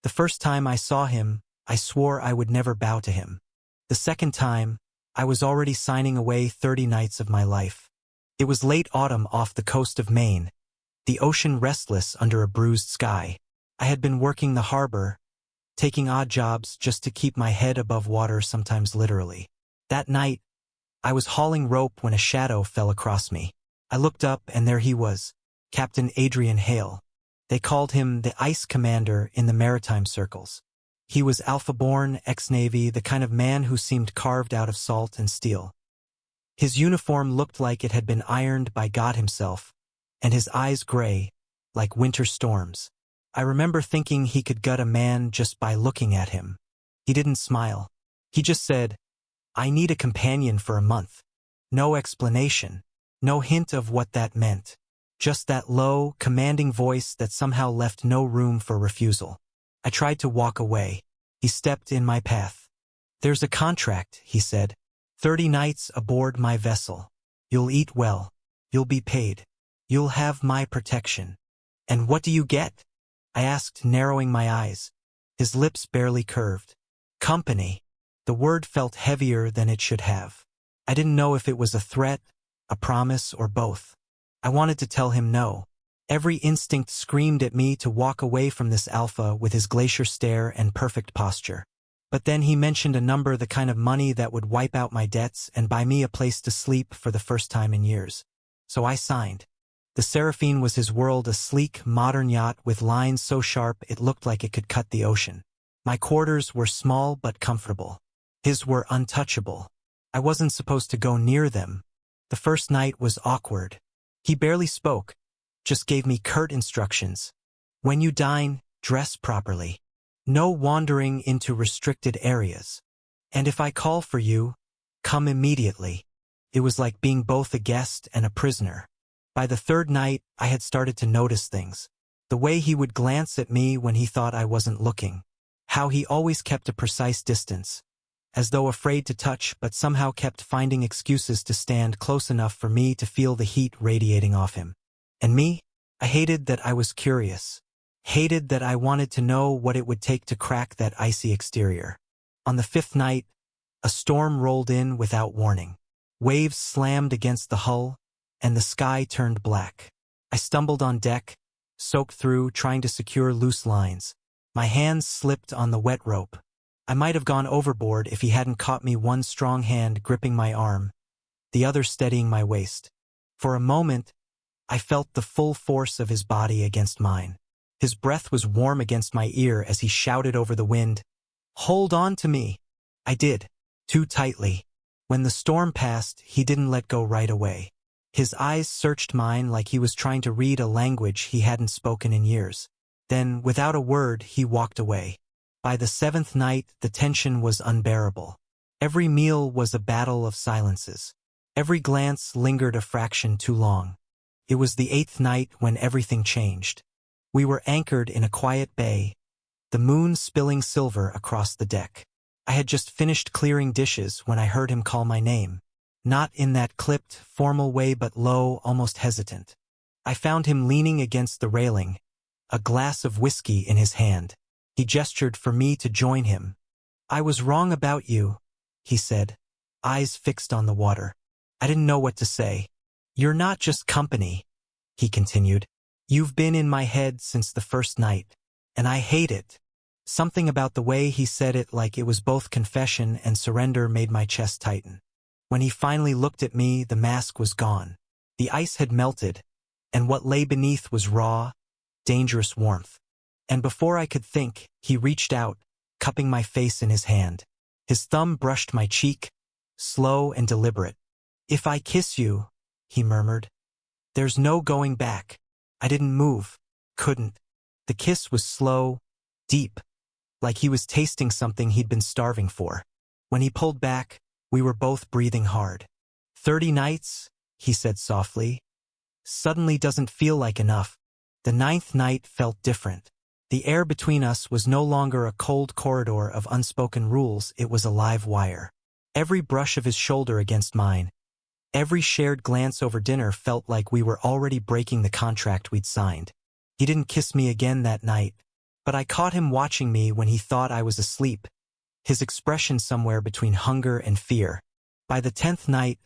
The first time I saw him, I swore I would never bow to him. The second time, I was already signing away 30 nights of my life. It was late autumn off the coast of Maine, the ocean restless under a bruised sky. I had been working the harbor, taking odd jobs just to keep my head above water, sometimes literally. That night, I was hauling rope when a shadow fell across me. I looked up and there he was, Captain Adrian Hale. They called him the Ice Commander in the maritime circles. He was Alpha-born, ex-Navy, the kind of man who seemed carved out of salt and steel. His uniform looked like it had been ironed by God himself, and his eyes gray, like winter storms. I remember thinking he could gut a man just by looking at him. He didn't smile. He just said, "I need a companion for a month." No explanation, no hint of what that meant. Just that low, commanding voice that somehow left no room for refusal. I tried to walk away. He stepped in my path. "There's a contract," he said. 30 nights aboard my vessel. You'll eat well. You'll be paid. You'll have my protection." "And what do you get?" I asked, narrowing my eyes. His lips barely curved. "Company." The word felt heavier than it should have. I didn't know if it was a threat, a promise, or both. I wanted to tell him no. Every instinct screamed at me to walk away from this alpha with his glacier stare and perfect posture. But then he mentioned a number, the kind of money that would wipe out my debts and buy me a place to sleep for the first time in years. So I signed. The Seraphine was his world, a sleek, modern yacht with lines so sharp it looked like it could cut the ocean. My quarters were small but comfortable. His were untouchable. I wasn't supposed to go near them. The first night was awkward. He barely spoke, just gave me curt instructions. "When you dine, dress properly. No wandering into restricted areas. And if I call for you, come immediately." It was like being both a guest and a prisoner. By the third night, I had started to notice things. The way he would glance at me when he thought I wasn't looking. How he always kept a precise distance, as though afraid to touch, but somehow kept finding excuses to stand close enough for me to feel the heat radiating off him. And me? I hated that I was curious. Hated that I wanted to know what it would take to crack that icy exterior. On the fifth night, a storm rolled in without warning. Waves slammed against the hull, and the sky turned black. I stumbled on deck, soaked through, trying to secure loose lines. My hands slipped on the wet rope. I might have gone overboard if he hadn't caught me, one strong hand gripping my arm, the other steadying my waist. For a moment, I felt the full force of his body against mine. His breath was warm against my ear as he shouted over the wind, "Hold on to me." I did, too tightly. When the storm passed, he didn't let go right away. His eyes searched mine like he was trying to read a language he hadn't spoken in years. Then, without a word, he walked away. By the seventh night, the tension was unbearable. Every meal was a battle of silences. Every glance lingered a fraction too long. It was the eighth night when everything changed. We were anchored in a quiet bay, the moon spilling silver across the deck. I had just finished clearing dishes when I heard him call my name. Not in that clipped, formal way, but low, almost hesitant. I found him leaning against the railing, a glass of whiskey in his hand. He gestured for me to join him. "I was wrong about you," he said, eyes fixed on the water. I didn't know what to say. "You're not just company," he continued. "You've been in my head since the first night, and I hate it." Something about the way he said it, like it was both confession and surrender, made my chest tighten. When he finally looked at me, the mask was gone. The ice had melted, and what lay beneath was raw, dangerous warmth. And before I could think, he reached out, cupping my face in his hand. His thumb brushed my cheek, slow and deliberate. "If I kiss you," he murmured, "there's no going back." I didn't move, couldn't. The kiss was slow, deep, like he was tasting something he'd been starving for. When he pulled back, we were both breathing hard. 30 nights, he said softly, suddenly doesn't feel like enough. The ninth night felt different. The air between us was no longer a cold corridor of unspoken rules, it was a live wire. Every brush of his shoulder against mine, every shared glance over dinner felt like we were already breaking the contract we'd signed. He didn't kiss me again that night, But I caught him watching me when he thought I was asleep, his expression somewhere between hunger and fear. By the 10th night,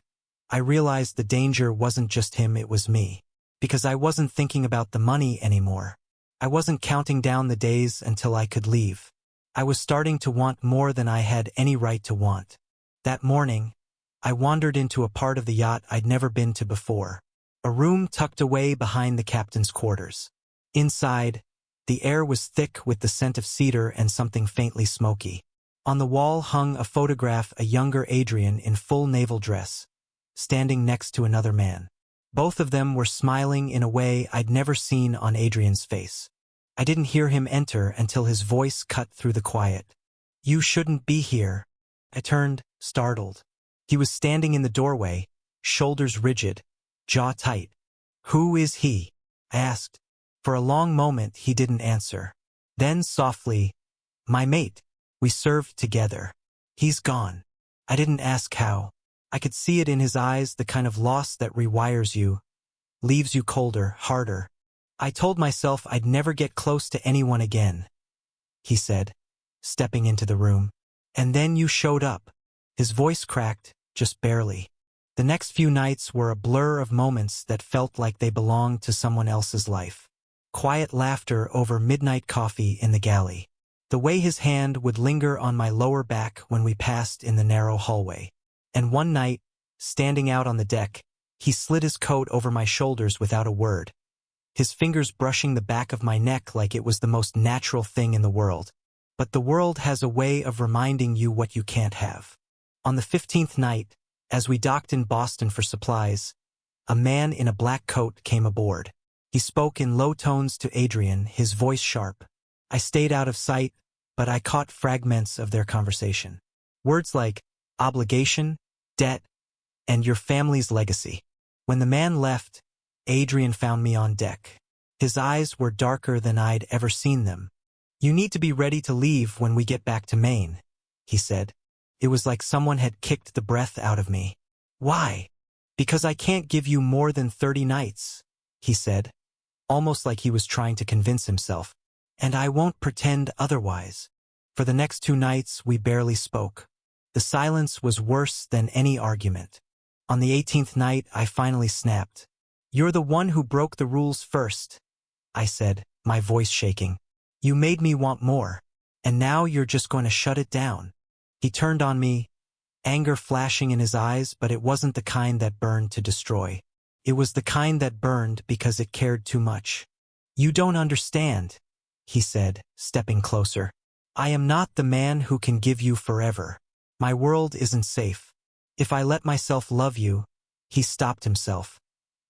I realized the danger wasn't just him, it was me. Because I wasn't thinking about the money anymore. I wasn't counting down the days until I could leave. I was starting to want more than I had any right to want. That morning, I wandered into a part of the yacht I'd never been to before. A room tucked away behind the captain's quarters. Inside, the air was thick with the scent of cedar and something faintly smoky. On the wall hung a photograph of a younger Adrian in full naval dress, standing next to another man. Both of them were smiling in a way I'd never seen on Adrian's face. I didn't hear him enter until his voice cut through the quiet. "You shouldn't be here." I turned, startled. He was standing in the doorway, shoulders rigid, jaw tight. "Who is he?" I asked. For a long moment he didn't answer. Then softly, "My mate. We served together. He's gone." I didn't ask how. I could see it in his eyes, the kind of loss that rewires you, leaves you colder, harder. I told myself I'd never get close to anyone again. He said, stepping into the room. "And then you showed up." His voice cracked, just barely. The next few nights were a blur of moments that felt like they belonged to someone else's life. Quiet laughter over midnight coffee in the galley. The way his hand would linger on my lower back when we passed in the narrow hallway. And one night, standing out on the deck, he slid his coat over my shoulders without a word, his fingers brushing the back of my neck like it was the most natural thing in the world. But the world has a way of reminding you what you can't have. On the 15th night, as we docked in Boston for supplies, a man in a black coat came aboard. He spoke in low tones to Adrian, his voice sharp. I stayed out of sight, but I caught fragments of their conversation. Words like obligation, debt, and your family's legacy. When the man left, Adrian found me on deck. His eyes were darker than I'd ever seen them. "You need to be ready to leave when we get back to Maine," he said. It was like someone had kicked the breath out of me. "Why?" "Because I can't give you more than 30 nights, he said, almost like he was trying to convince himself. "And I won't pretend otherwise." For the next 2 nights, we barely spoke. The silence was worse than any argument. On the 18th night, I finally snapped. "You're the one who broke the rules first," I said, my voice shaking. "You made me want more, and now you're just going to shut it down." He turned on me, anger flashing in his eyes, but it wasn't the kind that burned to destroy. It was the kind that burned because it cared too much. "You don't understand," he said, stepping closer. "I am not the man who can give you forever. My world isn't safe. If I let myself love you—" He stopped himself.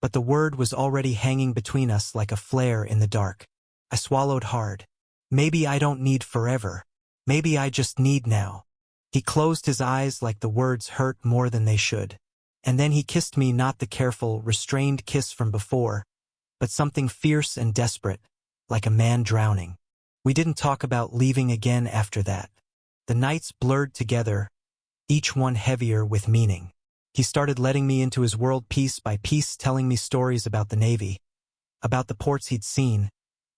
But the word was already hanging between us like a flare in the dark. I swallowed hard. "Maybe I don't need forever. Maybe I just need now." He closed his eyes like the words hurt more than they should. And then he kissed me, not the careful, restrained kiss from before, but something fierce and desperate, like a man drowning. We didn't talk about leaving again after that. The nights blurred together, each one heavier with meaning. He started letting me into his world piece by piece, telling me stories about the Navy, about the ports he'd seen,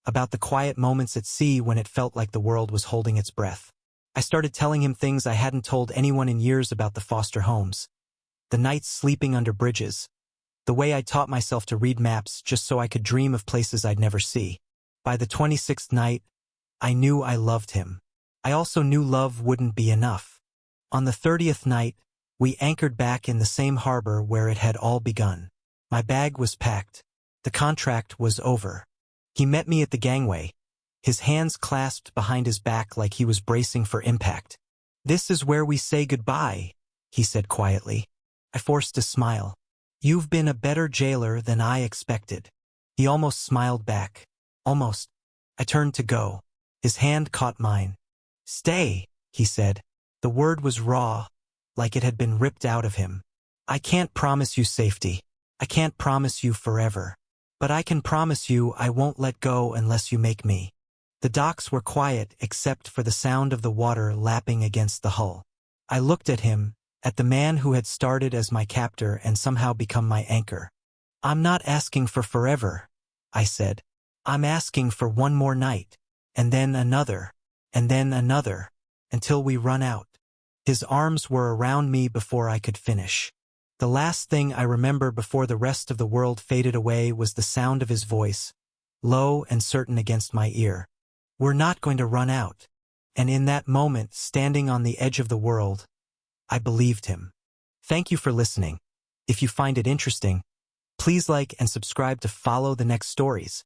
about the quiet moments at sea when it felt like the world was holding its breath. I started telling him things I hadn't told anyone in years about the foster homes, the nights sleeping under bridges, the way I taught myself to read maps just so I could dream of places I'd never see. By the 26th night, I knew I loved him. I also knew love wouldn't be enough. On the 30th night, we anchored back in the same harbor where it had all begun. My bag was packed. The contract was over. He met me at the gangway, his hands clasped behind his back like he was bracing for impact. "This is where we say goodbye," he said quietly. I forced a smile. "You've been a better jailer than I expected." He almost smiled back. Almost. I turned to go. His hand caught mine. "Stay," he said. The word was raw, like it had been ripped out of him. "I can't promise you safety. I can't promise you forever. But I can promise you I won't let go unless you make me." The docks were quiet except for the sound of the water lapping against the hull. I looked at him, at the man who had started as my captor and somehow become my anchor. "I'm not asking for forever," I said. "I'm asking for one more night." and then another, and then another, until we run out. His arms were around me before I could finish. The last thing I remember before the rest of the world faded away was the sound of his voice, low and certain against my ear. We're not going to run out. And in that moment, standing on the edge of the world, I believed him. Thank you for listening. If you find it interesting, please like and subscribe to follow the next stories.